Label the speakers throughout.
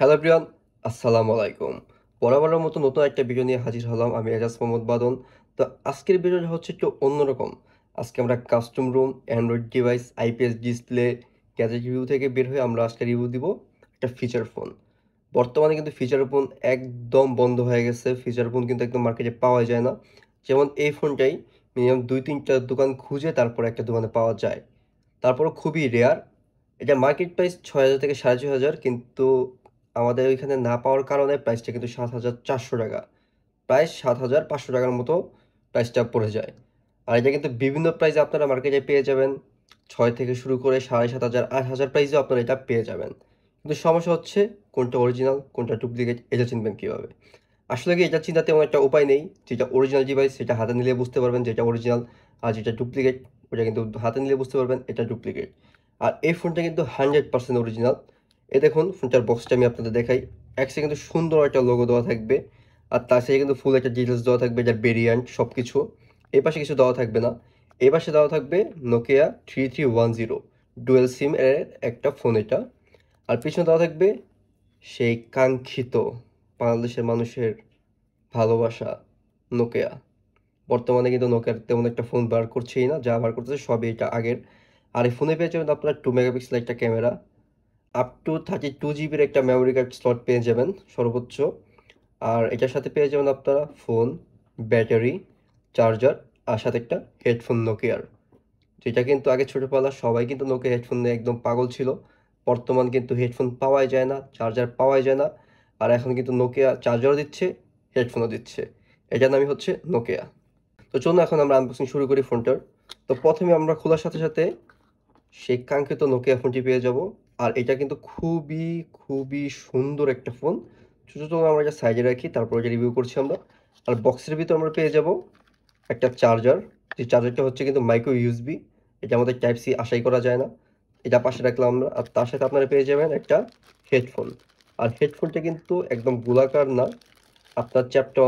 Speaker 1: Hello everyone, আসসালামু আলাইকুম। বরাবরের মতো নতুন একটা ভিডিও নিয়ে হাজির হলাম। আমি এজাজ মোহাম্মদ বাদন। তো আজকের ভিডিওটা হচ্ছে একটু অন্যরকম। আজকে আমরা custom room, Android device, IPS display, gadget review থেকে বের হয়ে আমরা আজকে রিভিউ দিব একটা ফিচার ফোন। বর্তমানে কিন্তু ফিচার ফোন একদম বন্ধ হয়ে গেছে। ফিচার ফোন কিন্তু একদম মার্কেটে পাওয়া যায় না। যেমন এই ফোনটাই মিনিমাম ২-৩টা দোকান খুঁজে তারপর একটা দোকানে পাওয়া যায়। তারপরও খুবই রেয়ার। এটার মার্কেট প্রাইস ৬,০০০ থেকে ৬,৫০০, কিন্তু আমাদের ওইখানে না পাওয়ার কারণে প্রাইসটা কিন্তু ৭,৪০০ টাকা। প্রায় ৭,৫০০ টাকার মতো প্রাইসটা পড়ে যায়। আর এটা কিন্তু বিভিন্ন প্রাইসে আপনারা মার্কেটে পেয়ে যাবেন। ৬ থেকে শুরু করে ৭,৫০০, ৮,০০০ প্রাইসেও আপনারা এটা পেয়ে যাবেন। কিন্তু সমস্যা হচ্ছে কোনটা অরিজিনাল, কোনটা ডুপ্লিকেট এটা চিনবেন কীভাবে? আসলে কি এটা চিন্তার তেমন একটা উপায় নেই। যেটা অরিজিনাল ডিভাইস সেটা হাতে নিলে বুঝতে পারবেন যেটা অরিজিনাল, আর যেটা ডুপ্লিকেট ওটা কিন্তু হাতে নিলে বুঝতে পারবেন এটা ডুপ্লিকেট। আর এই ফোনটা কিন্তু 100% অরিজিনাল। দেখুন ফোনটার বক্সটা আমি আপনাদের দেখাই। একসাথে কিন্তু সুন্দর একটা লোগো দেওয়া থাকবে। আর তার সাথে কিন্তু ফুল একটা ডিটেলস দেওয়া থাকবে, এটার ভেরিয়েন্ট সব কিছু। এই পাশে কিছু দেওয়া থাকবে না। এই পাশে দেওয়া থাকবে নোকিয়া 3310 ডুয়েল সিম এর একটা ফোন এটা। আর পিছনে দেওয়া থাকবে সেই কাঙ্ক্ষিত বাংলাদেশের মানুষের ভালোবাসা নোকিয়া। বর্তমানে কিন্তু নোকিয়ার তেমন একটা ফোন বার করছেই না, যা বার করতেছে সবই এটা আগের। আর এই ফোনে পেয়ে যাবেন আপনারা 2 মেগাপিক্সেল একটা ক্যামেরা, আপ টু 32 জিবির একটা মেমোরি কার্ড স্লট পেয়ে যাবেন সর্বোচ্চ। আর এটার সাথে পেয়ে যাবেন আপনারা ফোন, ব্যাটারি, চার্জার, আর সাথে একটা হেডফোন নোকিয়ার। যেটা কিন্তু আগে ছোটোবেলা সবাই কিন্তু নোকিয়া হেডফোন নিয়ে একদম পাগল ছিল। বর্তমান কিন্তু হেডফোন পাওয়াই যায় না, চার্জার পাওয়াই যায় না। আর এখন কিন্তু নোকিয়া চার্জারও দিচ্ছে, হেডফোনও দিচ্ছে। এটার নামই হচ্ছে নোকিয়া। তো চলুন এখন আমরা আনবক্সিং শুরু করি ফোনটার। তো প্রথমে আমরা খোলার সাথে সাথে সেই কাঙ্ক্ষিত নোকিয়া ফোনটি পেয়ে যাব। আর এটা কিন্তু খুবই খুবই সুন্দর একটা ফোন। চলুন আমরা এটা সাইডে রাখি, তারপর এটা রিভিউ করছি আমরা। আর বক্সের ভিতর আমরা পেয়ে যাব একটা চার্জার। যে চার্জারটা হচ্ছে কিন্তু মাইক্রো ইউএসবি। এটা আমাদের টাইপ সি আশাই করা যায় না। এটা পাশে রাখলাম আমরা। আর তার সাথে আপনারা পেয়ে যাবেন একটা হেডফোন। আর হেডফোনটা কিন্তু একদম গোলাকার না, আপনার চ্যাপটা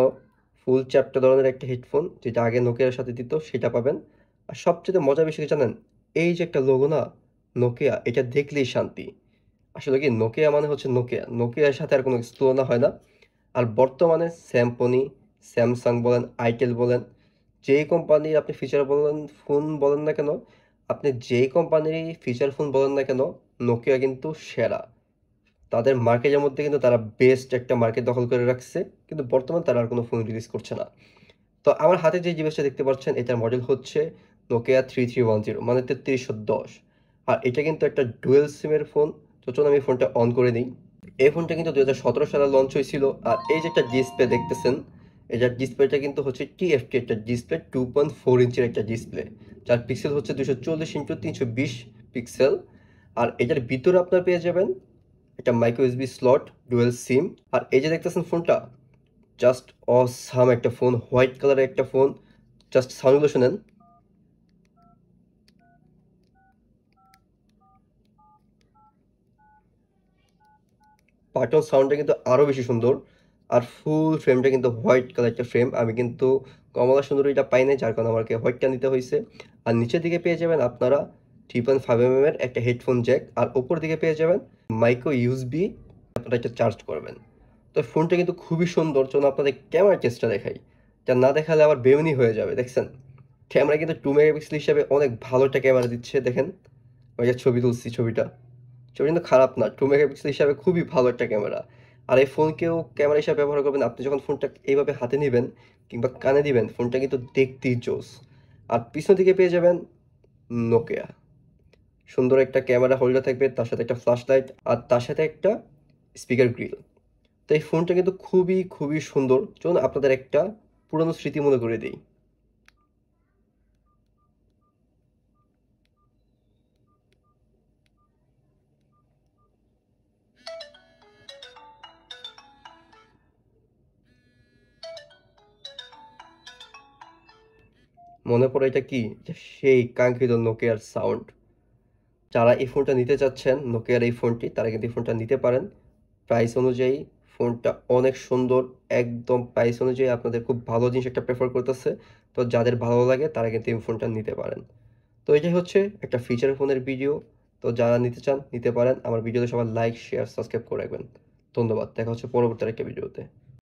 Speaker 1: ফুল চ্যাপ্টা ধরনের একটা হেডফোন, যেটা আগে নোকিয়ার সাথে দিত সেটা পাবেন। আর সবচেয়ে মজা বেশি কি জানেন? এই যে একটা লোগো না, নোকিয়া, এটা দেখলেই শান্তি। আসলে কি নোকিয়া মানে হচ্ছে নোকিয়া, নোকিয়ার সাথে আর কোনো কিছু তুলনা হয় না। আর বর্তমানে স্যামসং, স্যামসাং বলেন, আইটেল বলেন, যেই কোম্পানির আপনি ফিচার বলেন ফোন বলেন না কেন, আপনি যেই কোম্পানির ফিচার ফোন বলেন না কেন, নোকিয়া কিন্তু সেরা। তাদের মার্কেটের মধ্যে কিন্তু তারা বেস্ট একটা মার্কেট দখল করে রাখছে। কিন্তু বর্তমানে তারা আর কোনো ফোন রিলিজ করছে না। তো আমার হাতে যে ডিভাইসটা দেখতে পাচ্ছেন এটার মডেল হচ্ছে নোকিয়া 3310, মানে 3310। আর এটা কিন্তু একটা ডুয়েল সিমের ফোন। তো চলুন আমি ফোনটা অন করে নিই। এই ফোনটা কিন্তু 2017 সালে লঞ্চ হয়েছিল। আর এই যে একটা ডিসপ্লে দেখতেছেন, এটার ডিসপ্লেটা কিন্তু হচ্ছে টিএফটি একটা ডিসপ্লে, 2.4 ইঞ্চির একটা ডিসপ্লে, যার পিক্সেল হচ্ছে 240x320 পিক্সেল। আর এটার ভিতরে আপনারা পেয়ে যাবেন একটা মাইক্রো ইউএসবি স্লট, ডুয়েল সিম। আর এই যে দেখতেছেন ফোনটা, জাস্ট অসাম একটা ফোন, হোয়াইট কালারের একটা ফোন। জাস্ট সাউন্ডগুলো শুনেন। বাটন সাউন্ডটা কিন্তু আরও বেশি সুন্দর। আর ফুল ফ্রেমটা কিন্তু হোয়াইট কালার একটা ফ্রেম। আমি কিন্তু কমলা সুন্দরীটা পাই নাই, যার কারণে আমাকে হোয়াইটটা নিতে হয়েছে। আর নিচের দিকে পেয়ে যাবেন আপনারা 3.5 mm এর একটা হেডফোন জ্যাক। আর ওপর দিকে পেয়ে যাবেন মাইক্রো ইউএসবি, আপনারা এটা চার্জ করবেন। তো ফোনটা কিন্তু খুবই সুন্দর। চলুন আপনাদের ক্যামেরা টেস্টটা দেখাই, যা না দেখালে আবার বেউনি হয়ে যাবে। দেখছেন ক্যামেরা কিন্তু 2 মেগাপিক্সেল হিসাবে অনেক ভালো একটা ক্যামেরা দিচ্ছে। দেখেন ওই যে ছবি তুলছি, ছবি কিন্তু খারাপ না, 2 মেগাপিক্সেল হিসাবে খুবই ভালো একটা ক্যামেরা। আর এই ফোনকেও ক্যামেরা হিসাবে ব্যবহার করবেন। আপনি যখন ফোনটা এইভাবে হাতে নেবেন কিংবা কানে দিবেন, ফোনটা কিন্তু দেখতেই জোস। আর পিছন দিকে পেয়ে যাবেন নোকিয়া, সুন্দর একটা ক্যামেরা হোল্ডার থাকবে, তার সাথে একটা ফ্ল্যাশ লাইট, আর তার সাথে একটা স্পিকার গ্রিল। তো এই ফোনটা কিন্তু খুবই খুবই সুন্দর। চলুন আপনাদের একটা পুরনো স্মৃতি মনে করে দিই। মনে পড়ে এটা কি, যে সেই কাঙ্ক্ষিত নোকিয়ার সাউন্ড। যারা এই ফোনটা নিতে চাচ্ছেন, নোকিয়ার এই ফোনটি, তারা কিন্তু এই ফোনটা নিতে পারেন। প্রাইস অনুযায়ী ফোনটা অনেক সুন্দর। একদম প্রাইস অনুযায়ী আপনাদের খুব ভালো জিনিস একটা প্রেফার করতেছে। তো যাদের ভালো লাগে তারা কিন্তু এই ফোনটা নিতে পারেন। তো এটাই হচ্ছে একটা ফিচার ফোনের ভিডিও। তো যারা নিতে চান নিতে পারেন। আমার ভিডিওতে সবাই লাইক, শেয়ার, সাবস্ক্রাইব করে রাখবেন। ধন্যবাদ। দেখা হচ্ছে পরবর্তী আরেকটা ভিডিওতে।